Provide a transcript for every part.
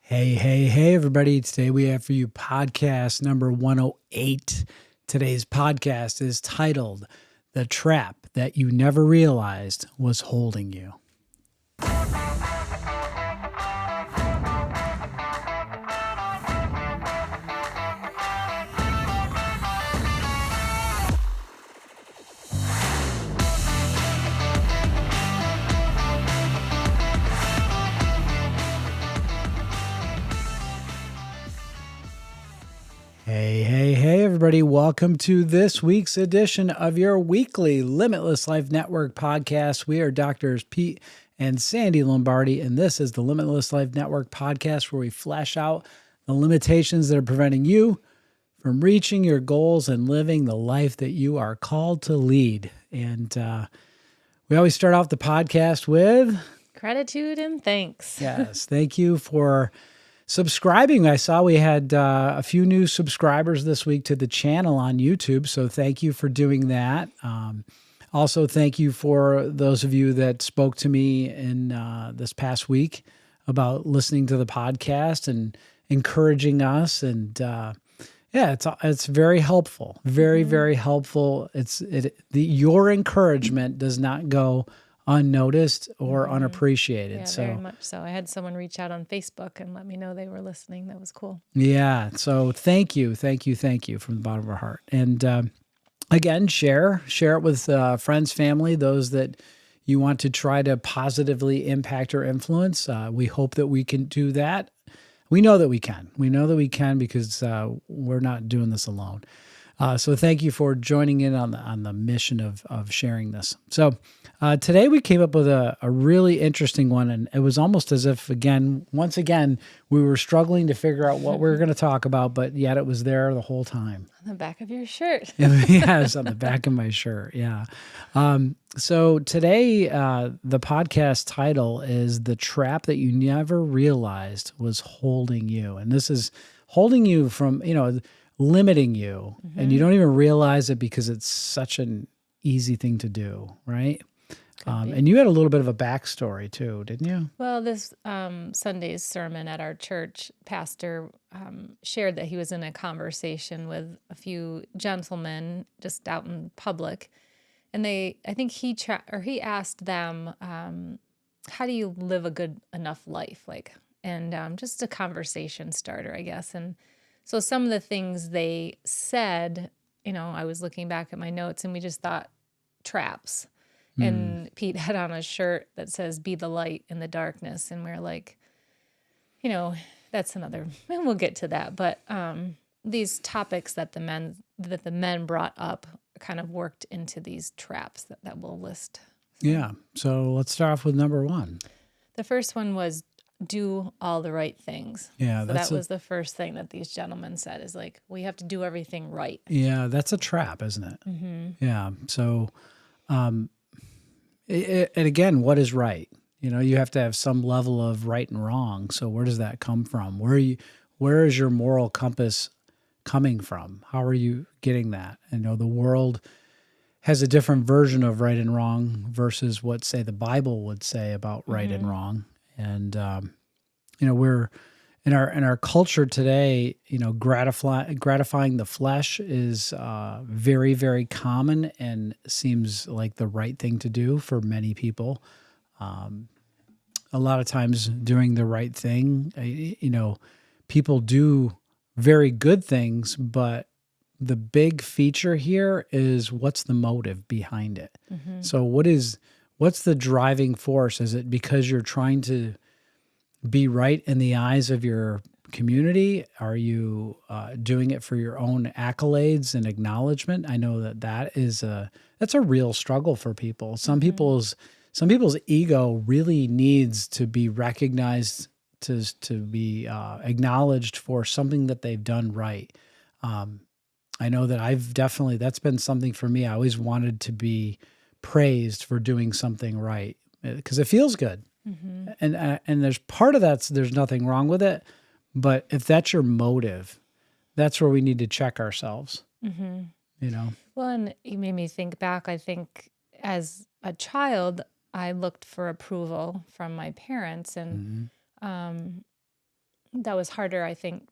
Hey, everybody. Today we have for you podcast number 108. Today's podcast is titled The Trap That You Never Realized Was Holding You. Hey, everybody. Welcome to this week's edition of your weekly Limitless Life Network podcast. We are Doctors Pete and Sandy Lombardi, and this is the Limitless Life Network podcast where we flesh out the limitations that are preventing you from reaching your goals and living the life that you are called to lead. And we always start off the podcast with gratitude and thanks. Yes, thank you for subscribing. I saw we had a few new subscribers this week to the channel on YouTube, so thank you for doing that. Also, thank you for those of you that spoke to me in this past week about listening to the podcast and encouraging us. And it's very helpful, very helpful. Your encouragement does not go unnoticed or unappreciated. Yeah, very much so. I had someone reach out on Facebook and let me know they were listening. That was cool. Yeah. So thank you from the bottom of our heart. And again, share it with friends, family, those that you want to try to positively impact or influence. We hope that we can do that. We know that we can. We know that we can because we're not doing this alone. So thank you for joining in on the mission of sharing this. So today we came up with a really interesting one, and it was almost as if, once again, we were struggling to figure out what we were going to talk about, but yet it was there the whole time. On the back of your shirt. Yes, on the back of my shirt, yeah. So today the podcast title is The Trap That You Never Realized Was Holding You. And this is holding you from, limiting you, and you don't even realize it because it's such an easy thing to do, right? And you had a little bit of a backstory too, didn't you? Well, this Sunday's sermon at our church, pastor shared that he was in a conversation with a few gentlemen just out in public, and I think he asked them, how do you live a good enough life? Just a conversation starter, I guess. And so some of the things they said, I was looking back at my notes and we just thought traps. And Pete had on a shirt that says, "Be the light in the darkness." And we're like, that's another, and we'll get to that. But these topics that the men brought up kind of worked into these traps that we'll list. Yeah. So let's start off with number one. The first one was do all the right things. Yeah, so that was the first thing that these gentlemen said is like, we have to do everything right. Yeah, that's a trap, isn't it? Mm-hmm. Yeah. So, and again, what is right? You have to have some level of right and wrong. So where does that come from? Where is your moral compass coming from? How are you getting that? The world has a different version of right and wrong versus what, say, the Bible would say about right and wrong. And we're in our culture today. Gratifying the flesh is very, very common and seems like the right thing to do for many people. A lot of times, doing the right thing, people do very good things, but the big feature here is what's the motive behind it. Mm-hmm. So what's the driving force? Is it because you're trying to be right in the eyes of your community? Are you doing it for your own accolades and acknowledgement? I know that's a real struggle for people. Some people's ego really needs to be recognized, to be acknowledged for something that they've done right. I know that that's been something for me. I always wanted to be praised for doing something right because it feels good. Mm-hmm. And there's part of there's nothing wrong with it, but if that's your motive, that's where we need to check ourselves. Mm-hmm. Well, and you made me think back. I think as a child, I looked for approval from my parents, and that was harder, I think,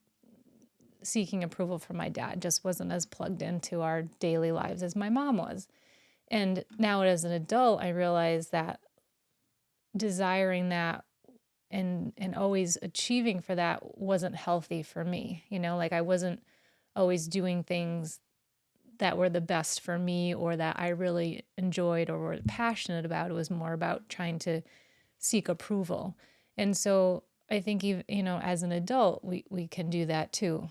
seeking approval from my dad. Just wasn't as plugged into our daily lives as my mom was. And now as an adult, I realize that desiring that and always achieving for that wasn't healthy for me. Like I wasn't always doing things that were the best for me or that I really enjoyed or were passionate about. It was more about trying to seek approval. And so I think, as an adult, we can do that too.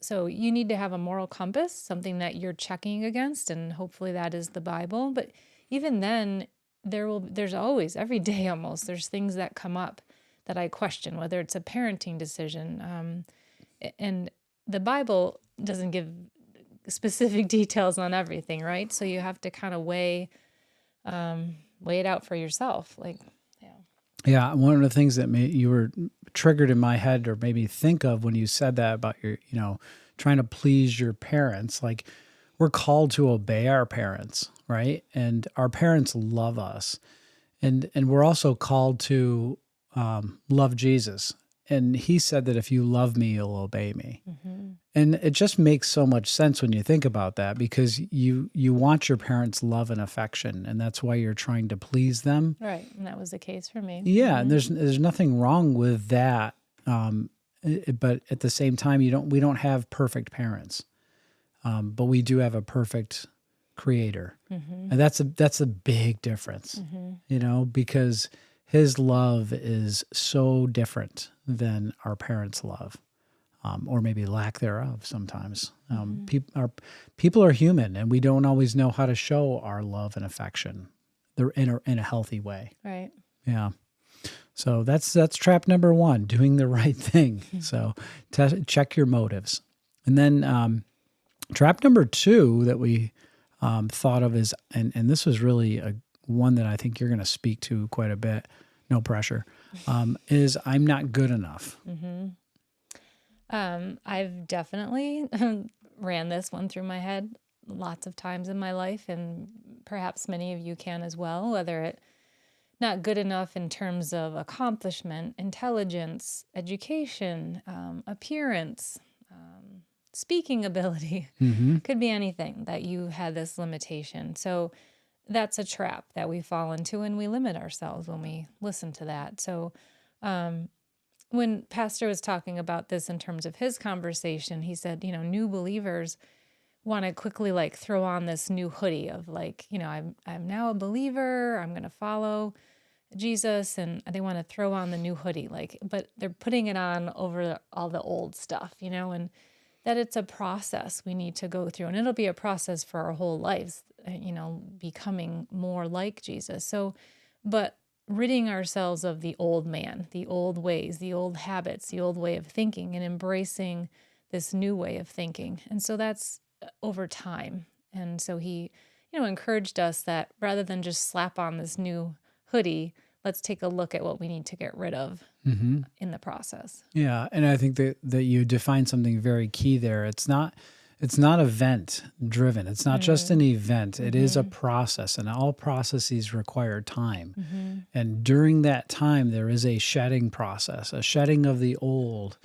So you need to have a moral compass, something that you're checking against, and hopefully that is the Bible. But even then, there's always, every day almost, there's things that come up that I question, whether it's a parenting decision. And the Bible doesn't give specific details on everything, right? So you have to kind of weigh it out for yourself. Yeah, one of the things that you were triggered in my head or made me think of when you said that about your, trying to please your parents, like we're called to obey our parents, right? And our parents love us. And we're also called to love Jesus. And he said that if you love me, you'll obey me. Mm-hmm. And it just makes so much sense when you think about that, because you want your parents' love and affection, and that's why you're trying to please them. Right, and that was the case for me. Yeah, and there's nothing wrong with that. But at the same time, we don't have perfect parents, but we do have a perfect Creator, and that's a big difference. Because His love is so different than our parents' love. Or maybe lack thereof sometimes. People are human, and we don't always know how to show our love and affection in a healthy way. Right. Yeah. So that's trap number one, doing the right thing. So check your motives. And then trap number two that we thought of is, and this was really one that I think you're going to speak to quite a bit, no pressure, is I'm not good enough. Mm-hmm. I've definitely ran this one through my head lots of times in my life, and perhaps many of you can as well, whether it not good enough in terms of accomplishment, intelligence, education, appearance, speaking ability. Mm-hmm. Could be anything that you had this limitation. So that's a trap that we fall into, and we limit ourselves when we listen to that. So when Pastor was talking about this in terms of his conversation, he said, new believers want to quickly throw on this new hoodie of I'm now a believer, I'm going to follow Jesus, and they want to throw on the new hoodie, but they're putting it on over all the old stuff, and that it's a process we need to go through, and it'll be a process for our whole lives, becoming more like Jesus. So, but ridding ourselves of the old man, the old ways, the old habits, the old way of thinking, and embracing this new way of thinking. And so that's over time. And so he, encouraged us that rather than just slap on this new hoodie, let's take a look at what we need to get rid of in the process. Yeah, and I think that you define something very key there. It's not event driven. It's not just an event. It is a process, and all processes require time. And during that time, there is a shedding process, a shedding of the old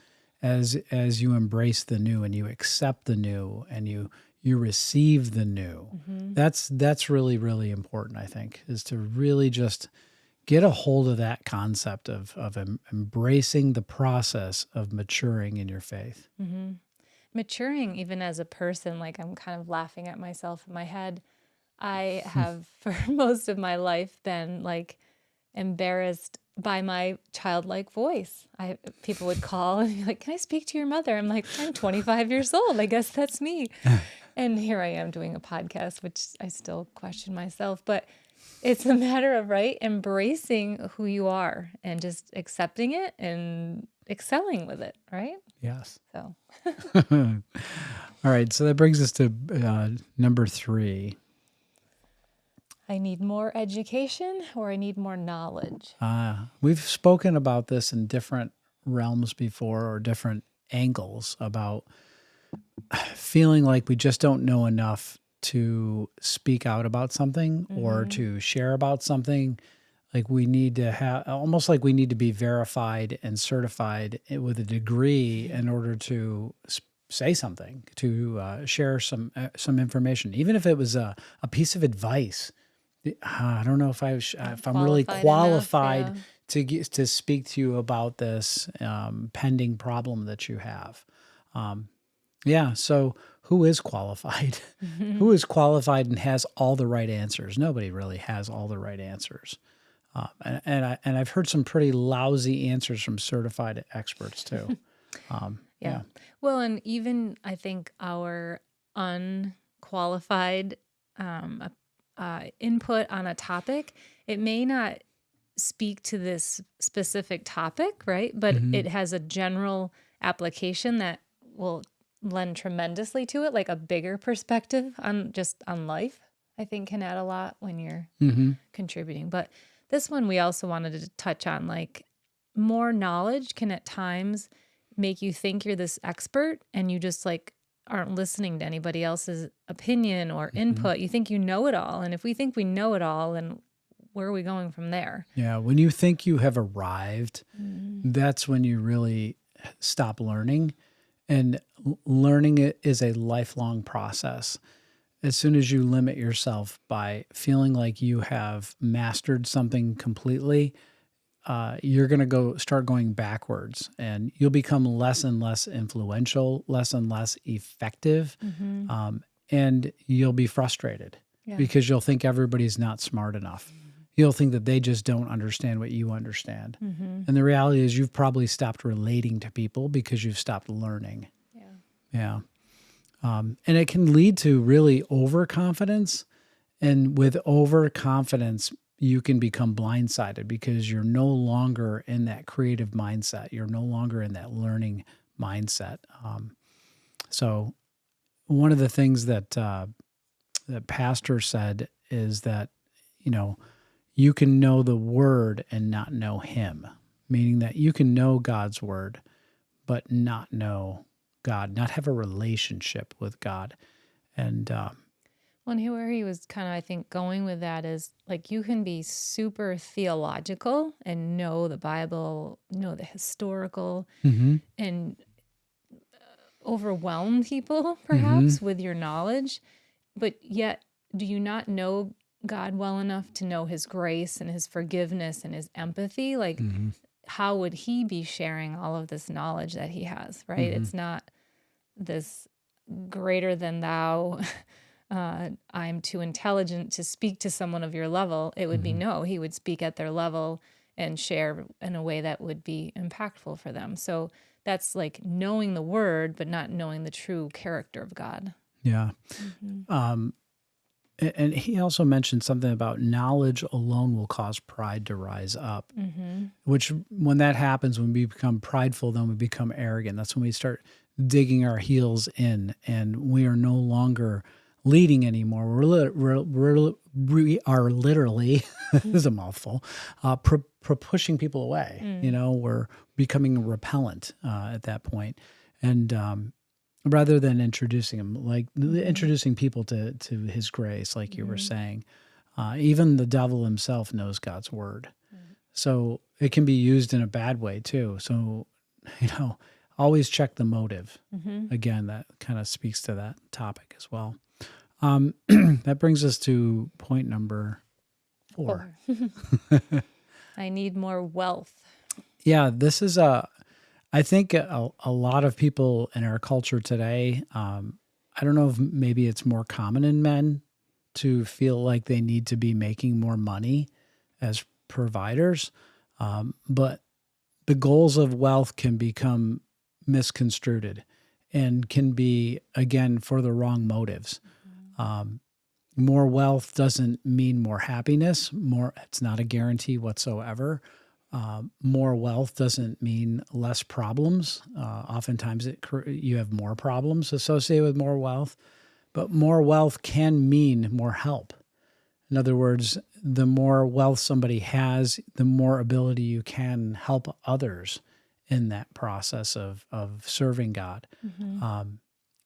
as you embrace the new and you accept the new and you receive the new. That's really, really important, I think, is to really just get a hold of that concept of embracing the process of maturing in your faith. Maturing even as a person, I'm kind of laughing at myself in my head. I have for most of my life been embarrassed by my childlike voice. People would call and be like, "Can I speak to your mother?" I'm like, "I'm 25 years old. I guess that's me." And here I am doing a podcast, which I still question myself, but it's a matter of embracing who you are and just accepting it and excelling with it, right? Yes. So. All right. So that brings us to number 3. I need more education, or I need more knowledge. We've spoken about this in different realms before, or different angles, about feeling like we just don't know enough to speak out about something or to share about something. Like we need to have, almost like we need to be verified and certified with a degree in order to say something, to share some information, even if it was a piece of advice. I don't know Not if I'm really qualified enough. qualified Yeah. to speak to you about this pending problem that you have. Yeah. So who is qualified? Who is qualified and has all the right answers? Nobody really has all the right answers. And I've heard some pretty lousy answers from certified experts too. Yeah. Yeah. Well, and even I think our unqualified input on a topic, it may not speak to this specific topic, right? But Hmm. it has a general application that will lend tremendously to it, like a bigger perspective on life, I think can add a lot when you're Hmm. contributing. But this one we also wanted to touch on, like more knowledge can at times make you think you're this expert and you just like aren't listening to anybody else's opinion or Hmm. input. You think you know it all. And if we think we know it all, then where are we going from there? Yeah. When you think you have arrived, that's when you really stop learning. And learning it is a lifelong process. As soon as you limit yourself by feeling like you have mastered something completely, you're going to start going backwards, and you'll become less and less influential, less and less effective, Mm-hmm. and you'll be frustrated Yeah. because you'll think everybody's not smart enough. You'll think that they just don't understand what you understand. Mm-hmm. And the reality is you've probably stopped relating to people because you've stopped learning. Yeah. Yeah. And it can lead to really overconfidence. And with overconfidence, you can become blindsided because you're no longer in that creative mindset. You're no longer in that learning mindset. So, one of the things that Pastor said is that, you know, you can know the word and not know him, meaning that you can know God's word, but not know God, not have a relationship with God. And Where he was kind of, I think, going with that is like you can be super theological and know the Bible, know the historical, mhm, and overwhelm people mhm, perhaps with your knowledge. But yet, do you not know God well enough to know his grace and his forgiveness and his empathy? Like, mhm, how would he be sharing all of this knowledge that he has, right? mhm, It's not this greater than thou. I'm too intelligent to speak to someone of your level. It would be mhm. no, he would speak at their level and share in a way that would be impactful for them. So that's like knowing the word, but not knowing the true character of God. Yeah. Mm-hmm. Um, and he also mentioned something about knowledge alone will cause pride to rise up, Mm-hmm. which when that happens, when we become prideful, then we become arrogant. That's when we start digging our heels in and we are no longer leading anymore. We are literally, this is a mouthful, pushing people away. You Mm. know, we're becoming repellent at that point. And rather than introducing him, like Mm-hmm. introducing people to his grace, like you were Mm-hmm. saying. Even the devil himself knows God's word. Right. So it can be used in a bad way too. So, you know, always check the motive. Mm-hmm. Again, that kind of speaks to that topic as well. That brings us to point number 4. Four. I need more wealth. Yeah, this is I think a lot of people in our culture today, I don't know if maybe it's more common in men to feel like they need to be making more money as providers. But the goals of wealth can become misconstrued and can be, again, for the wrong motives. Um, More wealth doesn't mean more happiness. It's not a guarantee whatsoever. More wealth doesn't mean less problems. Oftentimes, you have more problems associated with more wealth, but more wealth can mean more help. In other words, the more wealth somebody has, the more ability you can help others in that process of serving God. Mm-hmm.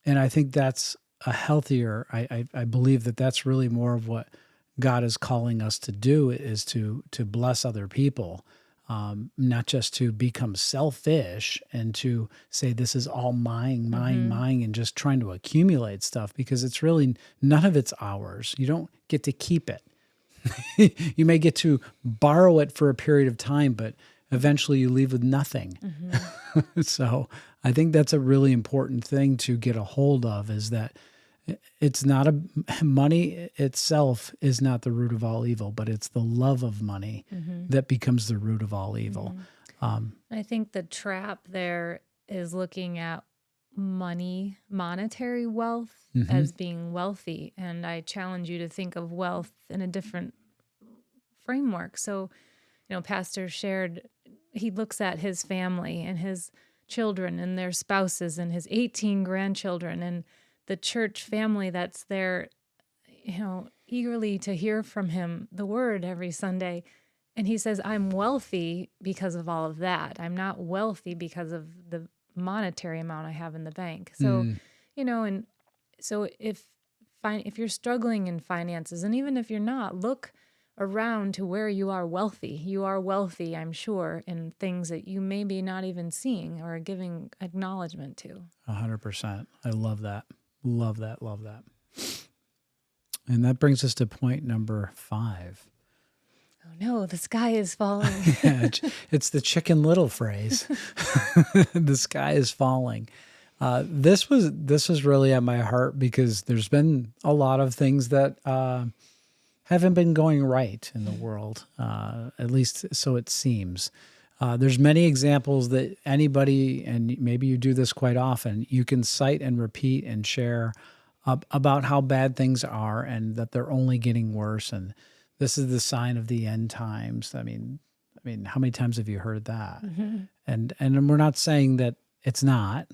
And I think that's a healthier, I believe that that's really more of what God is calling us to do is to bless other people, not just to become selfish and to say this is all mine, mine, mine, and just trying to accumulate stuff, because it's really none of it's ours. You don't get to keep it. You may get to borrow it for a period of time, but eventually you leave with nothing. So I think that's a really important thing to get a hold of, is that it's not money itself is not the root of all evil, but it's the love of money that becomes the root of all evil. I think the trap there is looking at monetary wealth as being wealthy. And I challenge you to think of wealth in a different framework. So, Pastor shared, he looks at his family and his children and their spouses and his 18 grandchildren and the church family that's there, eagerly to hear from him the word every Sunday. And he says, I'm wealthy because of all of that. I'm not wealthy because of the monetary amount I have in the bank. So, and so if you're struggling in finances, and even if you're not, look around to where you are wealthy. You are wealthy, I'm sure, in things that you maybe not even seeing or giving acknowledgement to. 100%. I love that. Love that. Love that. And that brings us to point number 5. Oh no, the sky is falling. Yeah, it's the Chicken Little phrase. The sky is falling. This was really at my heart, because there's been a lot of things that haven't been going right in the world, at least so it seems. There's many examples that anybody, and maybe you do this quite often, you can cite and repeat and share about how bad things are and that they're only getting worse. And this is the sign of the end times. I mean, how many times have you heard that? And we're not saying that it's not.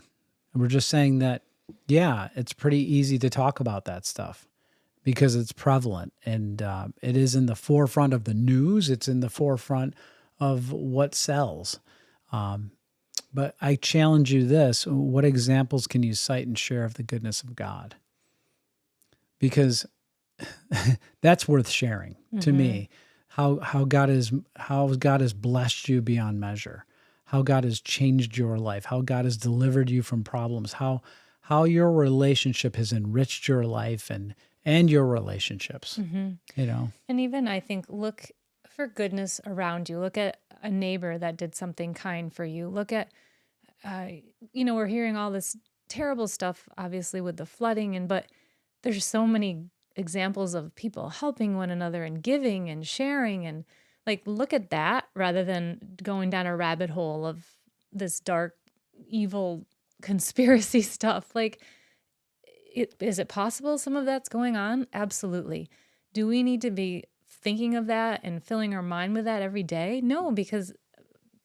We're just saying that, yeah, it's pretty easy to talk about that stuff because it's prevalent, and it is in the forefront of the news. It's in the forefront of what sells. But I challenge you this: what examples can you cite and share of the goodness of God? Because that's worth sharing to me. How God has blessed you beyond measure. How God has changed your life. How God has delivered you from problems. How your relationship has enriched your life and your relationships. And even I think, look for goodness around you. Look at a neighbor that did something kind for you. Look at, we're hearing all this terrible stuff, obviously, with the flooding, but there's so many examples of people helping one another and giving and sharing, and look at that rather than going down a rabbit hole of this dark, evil conspiracy stuff. Is it possible some of that's going on? Absolutely. Do we need to be thinking of that and filling our mind with that every day? No, because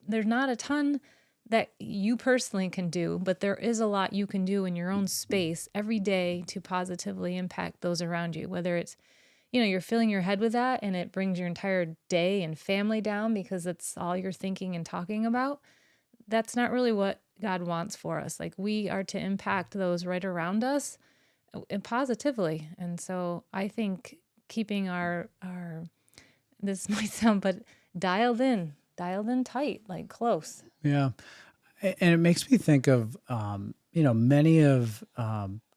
there's not a ton that you personally can do, but there is a lot you can do in your own space every day to positively impact those around you. Whether it's, you're filling your head with that and it brings your entire day and family down because it's all you're thinking and talking about. That's not really what God wants for us. We are to impact those right around us and positively. And so I think keeping our this might sound, but dialed in tight, close. Yeah. And it makes me think of, many of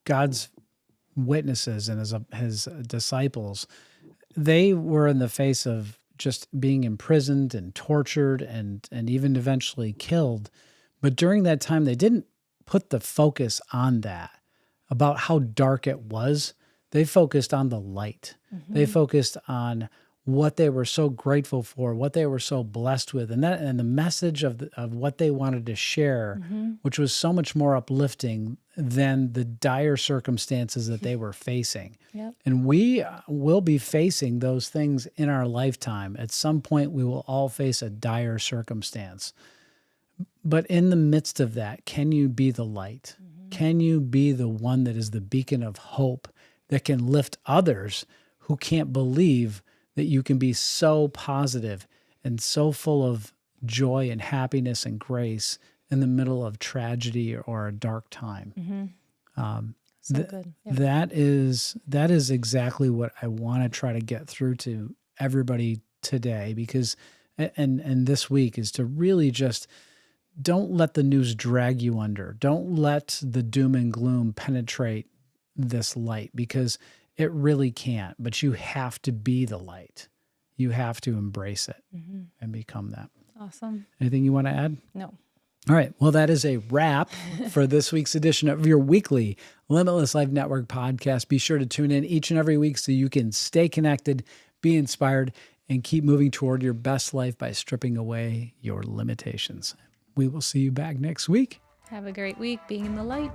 God's witnesses and his disciples. They were in the face of just being imprisoned and tortured and even eventually killed. But during that time, they didn't put the focus on that, about how dark it was. They focused on the light. They focused on what they were so grateful for, what they were so blessed with, and the message of what they wanted to share, which was so much more uplifting than the dire circumstances that they were facing. Yep. And we will be facing those things in our lifetime. At some point, we will all face a dire circumstance. But in the midst of that, can you be the light? Can you be the one that is the beacon of hope that can lift others who can't believe that you can be so positive and so full of joy and happiness and grace in the middle of tragedy or a dark time? So good. Yeah. That is exactly what I want to try to get through to everybody today, because and this week is to really just don't let the news drag you under. Don't let the doom and gloom penetrate this light, because it really can't. But you have to be the light. You have to embrace it and become that. Awesome. Anything you want to add? No. All right. Well, that is a wrap for this week's edition of your weekly Limitless Life Network podcast. Be sure to tune in each and every week so you can stay connected, be inspired, and keep moving toward your best life by stripping away your limitations. We will see you back next week. Have a great week being in the light.